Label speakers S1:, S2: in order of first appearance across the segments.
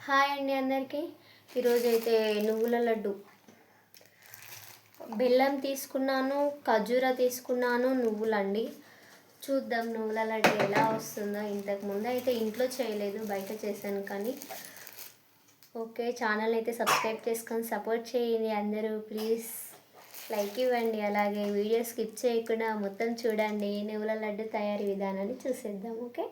S1: Hi అండి అందరికీ. ఈరోజైతే నువ్వుల లడ్డు బెల్లం తీసుకున్నాను, ఖర్జూర తీసుకున్నాను, నువ్వులండి. చూద్దాం నువ్వుల లడ్డు ఎలా వస్తుందో. ఇంతకుముందు అయితే ఇంట్లో చేయలేదు, బయట చేశాను. కానీ ఓకే, ఛానల్ అయితే సబ్స్క్రైబ్ చేసుకొని సపోర్ట్ చేయండి అందరూ. ప్లీజ్ లైక్ ఇవ్వండి, అలాగే వీడియో స్కిప్ చేయకుండా మొత్తం చూడండి. నువ్వుల లడ్డు తయారీ విధానాన్ని చూసేద్దాం. ఓకే,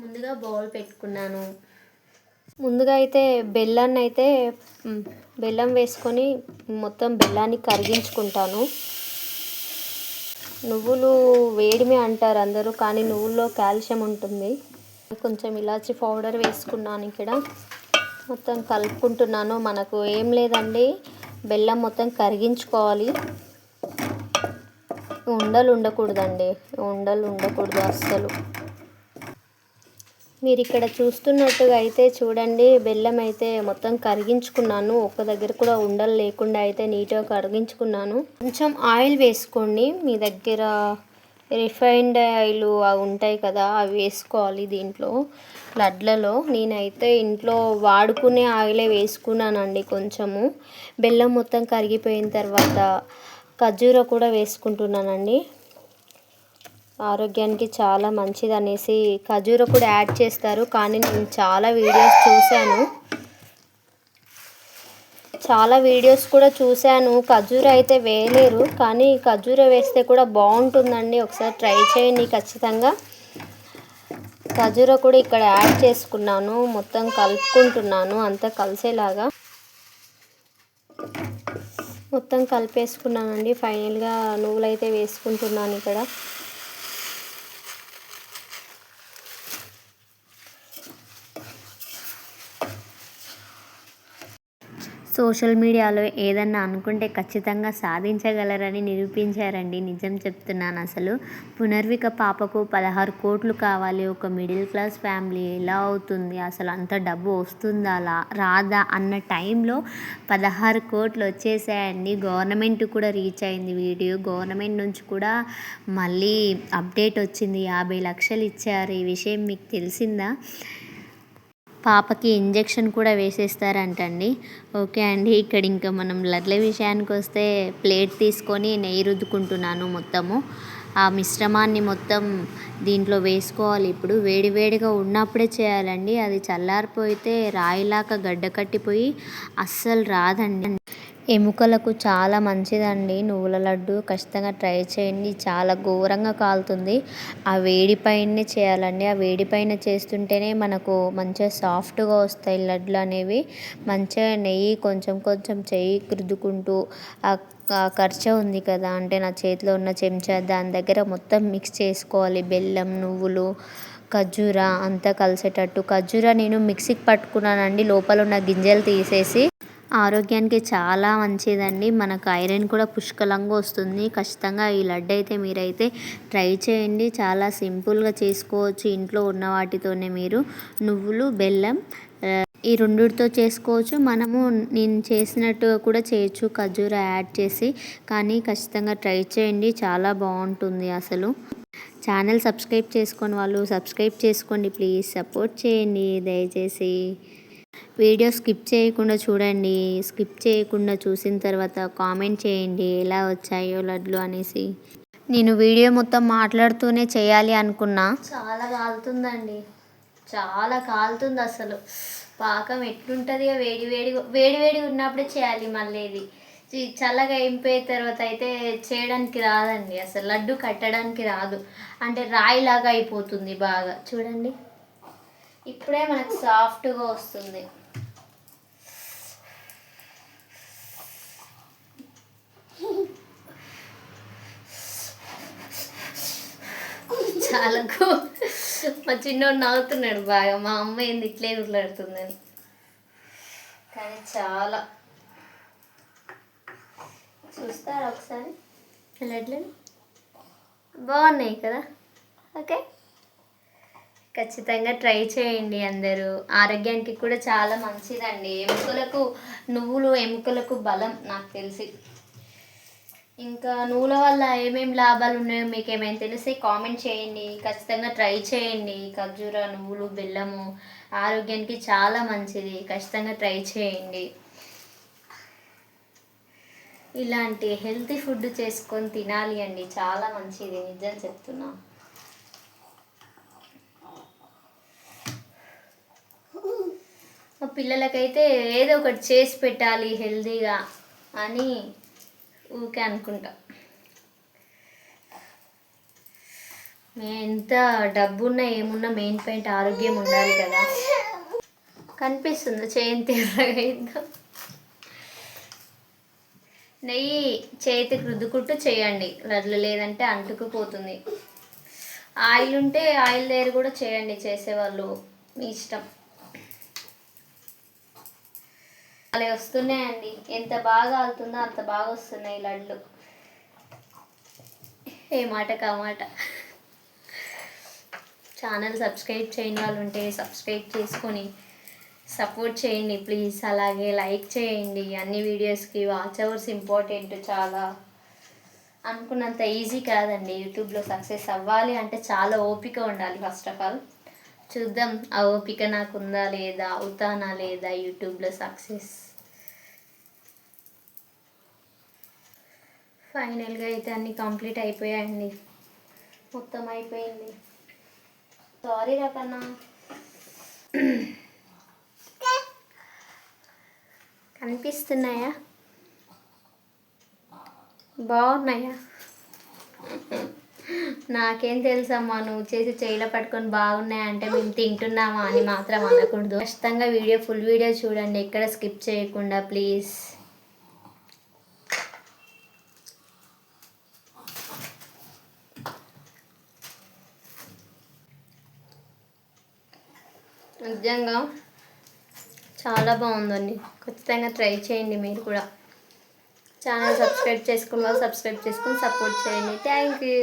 S1: ముందుగా బౌల్ పెట్టుకున్నాను. ముందుగా అయితే బెల్లం వేసుకొని మొత్తం బెల్లాన్ని కరిగించుకుంటాను. నువ్వులు వేడిమే అంటారు అందరూ, కానీ నువ్వుల్లో కాల్షియం ఉంటుంది. కొంచెం ఇలాచి పౌడర్ వేసుకున్నాను. ఇక్కడ మొత్తం కలుపుకుంటున్నాను. మనకు ఏం లేదండి, బెల్లం మొత్తం కరిగించుకోవాలి. ఉండలు ఉండకూడదండి, ఉండలు ఉండకూడదు అస్సలు. మీరు ఇక్కడ చూస్తున్నట్టుగా అయితే చూడండి, బెల్లం అయితే మొత్తం కరిగించుకున్నాను. ఒక్క దగ్గర కూడా ఉండలు లేకుండా అయితే నీట్గా కరిగించుకున్నాను. కొంచెం ఆయిల్ వేసుకోండి. మీ దగ్గర రిఫైన్డ్ ఆయిల్ అవి ఉంటాయి కదా, అవి వేసుకోవాలి దీంట్లో లడ్లలో. నేనైతే ఇంట్లో వాడుకునే ఆయిలే వేసుకున్నానండి. కొంచెము బెల్లం మొత్తం కరిగిపోయిన తర్వాత ఖర్జూర కూడా వేసుకుంటున్నానండి. ఆరోగ్యానికి చాలా మంచిది అనేసి ఖర్జూర కూడా యాడ్ చేస్తారు. కానీ నేను చాలా వీడియోస్ కూడా చూశాను. ఖర్జూర అయితే వేయలేరు, కానీ ఖర్జూర వేస్తే కూడా బాగుంటుందండి. ఒకసారి ట్రై చేయండి ఖచ్చితంగా. ఖర్జూర కూడా ఇక్కడ యాడ్ చేసుకున్నాను. మొత్తం కలుపుకుంటున్నాను అంతా కలిసేలాగా. మొత్తం కలిపేసుకున్నానండి. ఫైనల్గా నువ్వులైతే వేసుకుంటున్నాను ఇక్కడ. సోషల్ మీడియాలో ఏదన్నా అనుకుంటే ఖచ్చితంగా సాధించగలరని నిరూపించారండి. నిజం చెప్తున్నాను. అసలు పునర్విక పాపకు 16 కోట్లు కావాలి. ఒక మిడిల్ క్లాస్ ఫ్యామిలీ ఎలా అవుతుంది? అసలు అంత డబ్బు వస్తుందా రాదా అన్న టైంలో 16 కోట్లు వచ్చేసాయండి. గవర్నమెంట్ కూడా రీచ్ అయింది వీడియో. గవర్నమెంట్ నుంచి కూడా మళ్ళీ అప్డేట్ వచ్చింది. 50 లక్షలు ఇచ్చారు. ఈ విషయం మీకు తెలిసిందా? పాపకి ఇంజెక్షన్ కూడా వేసేస్తారంటండి. ఓకే అండి, ఇక్కడ ఇంకా మనం లడ్ల విషయానికి వస్తే ప్లేట్ తీసుకొని నెయ్యి రుద్దుకుంటున్నాను. మొత్తము ఆ మిశ్రమాన్ని మొత్తం దీంట్లో వేసుకోవాలి. ఇప్పుడు వేడివేడిగా ఉన్నప్పుడే చేయాలండి. అది చల్లారిపోతే రాయిలాగా గడ్డ కట్టిపోయి అస్సలు రాదండి. ఎముకలకు చాలా మంచిదండి నువ్వుల లడ్డు. ఖచ్చితంగా ట్రై చేయండి. చాలా ఘోరంగా కాలుతుంది. ఆ వేడిపైనే చేయాలండి. ఆ వేడిపైన చేస్తుంటేనే మనకు మంచిగా సాఫ్ట్గా వస్తాయి లడ్లు అనేవి. మంచిగా నెయ్యి కొంచెం కొంచెం చెయ్యి రుద్దుకుంటూ ఆ కర్చ ఉంది కదా, అంటే నా చేతిలో ఉన్న చెంచా, దాని దగ్గర మొత్తం మిక్స్ చేసుకోవాలి. బెల్లం, నువ్వులు, ఖర్జూర అంతా కలిసేటట్టు. ఖర్జూర నేను మిక్సీకి పట్టుకున్నానండి, లోపల ఉన్న గింజలు తీసేసి. ఆరోగ్యానికి చాలా మంచిదండి. మనకు ఐరన్ కూడా పుష్కలంగా వస్తుంది. ఖచ్చితంగా ఈ లడ్డు అయితే మీరైతే ట్రై చేయండి. చాలా సింపుల్గా చేసుకోవచ్చు ఇంట్లో ఉన్న వాటితోనే. మీరు నువ్వులు, బెల్లం ఈ రెండిటితో చేసుకోవచ్చు. నేను చేసినట్టు కూడా చేయొచ్చు ఖర్జూర యాడ్ చేసి. కానీ ఖచ్చితంగా ట్రై చేయండి, చాలా బాగుంటుంది అసలు. ఛానల్ సబ్స్క్రైబ్ చేసుకొని వాళ్ళు సబ్స్క్రైబ్ చేసుకోండి ప్లీజ్. సపోర్ట్ చేయండి దయచేసి. వీడియో స్కిప్ చేయకుండా చూడండి. స్కిప్ చేయకుండా చూసిన తర్వాత కామెంట్ చేయండి ఎలా వచ్చాయో లడ్లు అనేసి. నేను వీడియో మొత్తం మాట్లాడుతూనే చేయాలి అనుకున్నా. చాలా కాలుతుందండి, చాలా కాలుతుంది అసలు. పాకం ఎట్లుంటుంది? వేడివేడిగా ఉన్నప్పుడే చేయాలి. మళ్ళీ ఇది చల్లగా అయిపోయిన తర్వాత అయితే చేయడానికి రాదండి. అసలు లడ్డు కట్టడానికి రాదు, అంటే రాయిలాగా అయిపోతుంది బాగా. చూడండి, ఇప్పుడే మనకు సాఫ్ట్గా వస్తుంది. చాలా మా చిన్నోడు నవ్వుతున్నాడు బాగా. మా అమ్మ ఏంది ఇట్లే ఉట్లాడుతుందని. కానీ చాలా చూస్తారా ఒకసారి లడ్లని? బాగున్నాయి కదా. ఓకే, ఖచ్చితంగా ట్రై చేయండి అందరూ. ఆరోగ్యానికి కూడా చాలా మంచిదండి. ఎముకలకు నువ్వులు ఎముకలకు బలం నాకు తెలిసి. ఇంకా నువ్వుల వల్ల ఏమేమి లాభాలు ఉన్నాయో మీకు ఏమైనా తెలిస్తే కామెంట్ చేయండి. ఖచ్చితంగా ట్రై చేయండి. ఖర్జూర, నువ్వులు, బెల్లము ఆరోగ్యానికి చాలా మంచిది. ఖచ్చితంగా ట్రై చేయండి. ఇలాంటి హెల్తీ ఫుడ్ చేసుకొని తినాలి అండి, చాలా మంచిది, నిజం చెప్తున్నా. మా పిల్లలకైతే ఏదో ఒకటి చేసి పెట్టాలి హెల్తీగా అని ఊకే అనుకుంటా. ఎంత డబ్బున్నా ఏమున్నా మెయిన్ పాయింట్ ఆరోగ్యం ఉండాలి కదా. కనిపిస్తుందా చేయి తెల్లగా? నెయ్యి చేతికి రుద్దుకుంటూ చేయండి, లడ్లు లేదంటే అంటుకుపోతుంది. ఆయిల్ ఉంటే ఆయిల్ దగ్గర కూడా చేయండి, చేసేవాళ్ళు మీ ఇష్టం. అలా వస్తున్నాయండి, ఎంత బాగా అవుతుందో అంత బాగా వస్తున్నాయి లడ్లు. ఏ మాట కామాట. ఛానల్ సబ్స్క్రైబ్ చేయని వాళ్ళు ఉంటే సబ్స్క్రైబ్ చేసుకొని సపోర్ట్ చేయండి ప్లీజ్. అలాగే లైక్ చేయండి. అన్ని వీడియోస్కి వాచ్ అవర్స్ ఇంపార్టెంట్ చాలా. అనుకున్నంత ఈజీ కాదండి యూట్యూబ్లో సక్సెస్ అవ్వాలి అంటే, చాలా ఓపిక ఉండాలి ఫస్ట్ ఆఫ్ ఆల్. చూద్దాం ఆ ఓపిక నాకు ఉందా లేదా, అవుతానా లేదా యూట్యూబ్లో సక్సెస్. ఫైనల్గా అయితే అన్నీ కంప్లీట్ అయిపోయాయండి, మొత్తం అయిపోయింది. సారీ రకన్నా. కనిపిస్తున్నాయా? బాగున్నాయా? నాకేం తెలుసమ్మా, నువ్వు చేసి చేయిలో పట్టుకొని బాగున్నాయంటే మేము తింటున్నామా అని మాత్రం అనకూడదు. ఖచ్చితంగా ఫుల్ వీడియో చూడండి, ఎక్కడ స్కిప్ చేయకుండా ప్లీజ్. నిజంగా చాలా బాగుందండి, ఖచ్చితంగా ట్రై చేయండి మీరు కూడా. ఛానల్ సబ్స్క్రైబ్ చేసుకున్న వాళ్ళు సబ్స్క్రైబ్ చేసుకుని సపోర్ట్ చేయండి. Thank you.